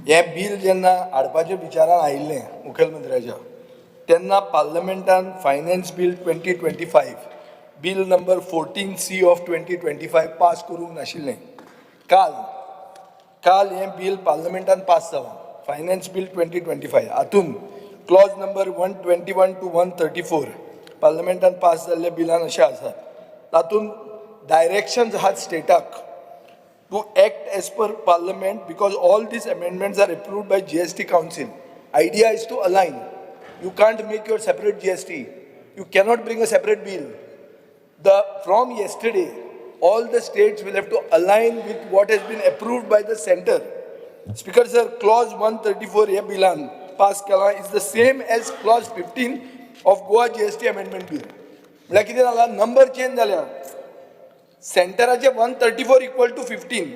हे बिल जेन्ना हाडपाच्या विचारान आयिल्लें मुखेलमंत्र्याच्या तेन्ना पार्लमेंटान finance bill 2025 bill number 14C of 2025 pass करूंक नाशिल्लें. काल हें बिल पार्लमेंटान पास जालां फायनान्स बील 2025. हातून क्लॉज नंबर 121 to 134 पार्लमेंटान पास जाल्ल्या बिलान अशें आसा, तातूंत डायरेक्शन्स आहात स्टेटाक to act as per Parliament because all these amendments are approved by GST Council. Idea is to align. You can't make your separate GST. You cannot bring a separate bill. From yesterday, all the states will have to align with what has been approved by the center. Speaker sir, clause 134 ye bilan pass kala is the same as clause 15 of Goa GST amendment bill. Like कितें जाला number change जाल्या. सेंटराचे 134 equal to 15.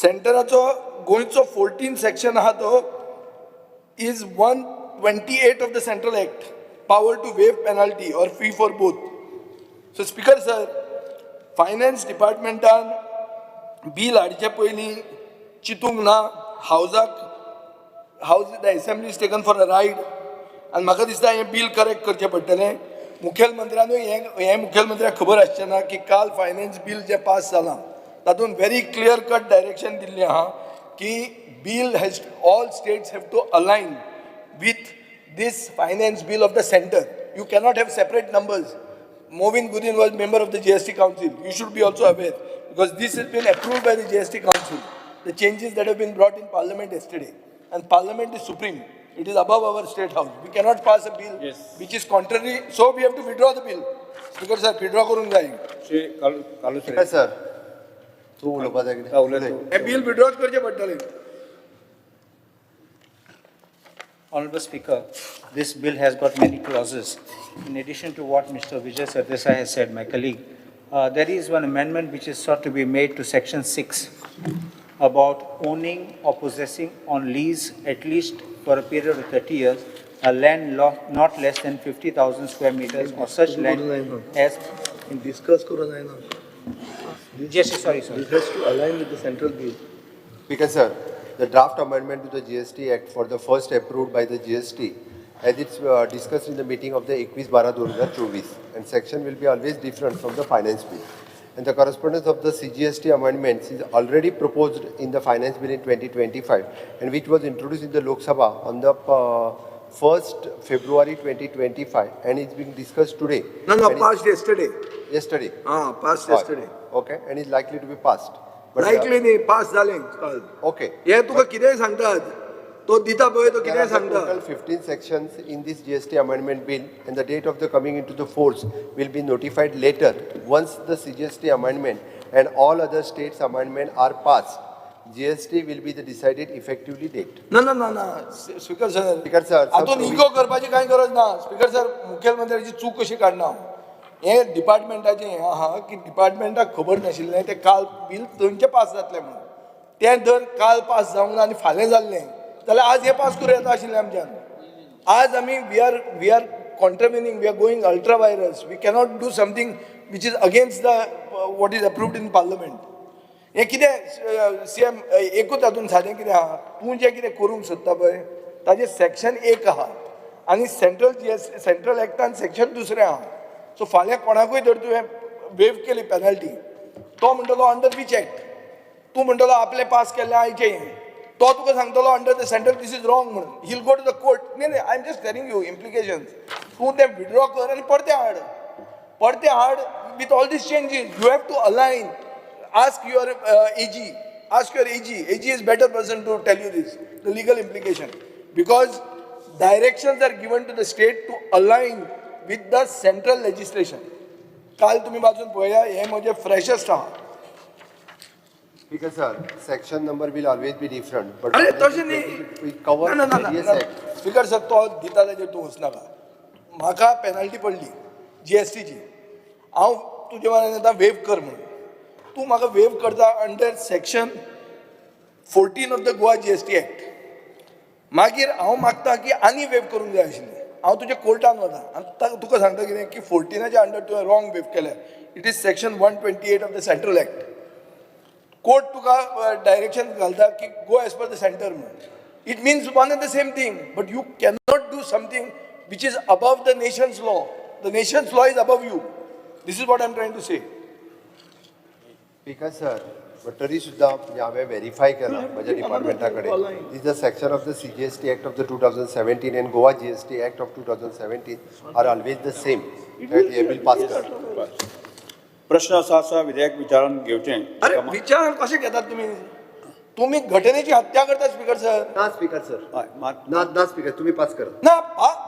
सेंटराचो गोंयचो 14 section आहा तो is 128 of the central act, power to waive penalty or fee for both. So speaker sir, finance डिपार्टमेंटान bill हाडचे पयलीं चिंतूंक ना. House the assembly is taken for a ride आनी म्हाका दिसता हें बिल करेक्ट करचें पडटलें. मुखेलमंत्र्यानूय हें मुखेलमंत्र्याक खबर आसचें ना की काल फायनान्स बील जें पास जालां तातूंत व्हेरी क्लियर कट डायरेक्शन दिल्लें आहा की bill has all states have to align with this finance bill of the center. You cannot have separate numbers. Movin Gudin was member of the GST Council. You should be also aware because this has been approved by the GST Council. The changes that have been brought in Parliament yesterday, and Parliament is supreme. It is above our state house. We cannot pass a bill which is contrary. So we have to withdraw the bill. Speaker sir, withdraw करून जाय. Sir तू उलोवपा जाय कितें? हे bill withdraw करचे पडटलें. Honorable Speaker, this bill has got many clauses. In addition to what Mr. Vijay Sardesai has said, my colleague, there is one amendment which is sought to be made to Section 6 about owning or possessing on lease at least for a period of 30 years a land not less than 50,000 square meters or such land as discuss करू जाय ना. Yes, sorry. This has to align with the central bill. Because sir, the draft amendment to the GST Act for the first approved by the GST, as it's discussed in the meeting of the 21/12/2024, and section will be always different from the finance bill. And the correspondence of the CGST amendments is already proposed in the finance bill in 2025, and which was introduced in the Lok Sabha on the 1st February 2025, and it's being discussed today. No, passed yesterday. Yesterday. Passed yesterday. Okay, and is likely to be passed. But Likely न्ही, pass जालें काल. Okay. हे तुका कितें सांगतात, तो दिता पळय तो There कितें are the सांगता. total 15 sections in this GST amendment bill, and the date of the coming into the force will be notified later once the CGST amendment and all other states amendment are passed. GST will be the decided effectively date. ना speaker sir. Speaker sir, हातून ego करपाची कांय गरज ना. Speaker sir, मुखेलमंत्र्याची चूक कशी काडना. हे डिपार्टमेंटाचें हें आहा की डिपार्टमेंटाक खबर नाशिल्लें तें काल बिल थंयचें पास जातलें म्हणून. तें जर काल पास जावंक ना आनी फाल्यां जाल्लें जाल्यार आज हें पास करूं येता आशिल्लें आमच्यान. आज आमी we are contravening, we are going ultra vires. We cannot do something which is against the what is approved in parliament. हें कितें सीएम एकूच हातून सादें कितें आहा, तूं जें कितें करूंक सोदता पळय ताजें सेक्शन 1 आहा आनी सेंट्रल एक्टान सेक्शन 2 आहा. सो फाल्यां कोणाकूय जर तुवें वेव केली पेनल्टी, तो म्हणटलो अंडर वीच एक्ट, तूं म्हणटलो आपलें पास केल्लें आयचें हें, तो तुका सांगतलो under the central this is wrong म्हणून. He'll go to the court. न्ही I am just telling you implications. तूं तें विड्रॉ कर आनी परतें हाड with all these changes. You have to align. Ask your AG. AG is better person to tell you this, the legal implication, because directions are given to the state to align with the central legislation. काल तुम्ही वाचून पळया, हे म्हणजे freshest आहा. Because sir, section number will always be different. But अरे तशें न्ही. we cover various ना. acts. स्पीकर सर, तो दिता ताजेर तूं वचनाका. म्हाका पेनल्टी पडली GSTची. हांव तुजे म्हऱ्यान येता वेव कर म्हणून. तूं म्हाका वेव करता under section 14 of the Goa GST act. मागीर हांव मागता की आनी वेव करूंक जाय आशिल्ली. हांव तुज्या कोर्टान वता आनी तुका सांगता कितें की 14च्या अंडर तुवें रॉंग वेव केल्यार it is section 128 of the central act. Court Tuka direction घालता की go as per the centre म्हणून. It means one and the same thing, but you cannot do something which is above the nation's law. The nation's law is above you. This is what I'm trying to say. Speaker sir, पण तरी सुद्धा म्हणजे हांवें verify केला म्हज्या डिपार्टमेंटा कडेन. These a section of the CGST Act of the 2017 and Goa GST Act of 2017 are always the same. हे bill pass करा. प्रश्न असा आसा विधेयक विचारान घेवचें. अरे विचार कसे घेतात तुम्ही? तुम्ही घटनेची हत्या करता स्पीकर सर. ना स्पीकर सर, हय, मात ना स्पीकर, तुम्ही पास करा. ना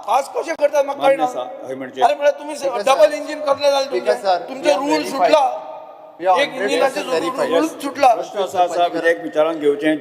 पास कसे करतात म्हाका मान्य कळना. आसा. हय म्हणजे अरे म्हणजे तुम्ही डबल इंजिन करले जाल्यार Speaker sir, तुमचे we are रूल verified. सुटला. We are एक इंजिनाचे 100% verified. रूल सुटला. प्रश्न असा आसा विधेयक विचारान घेवचें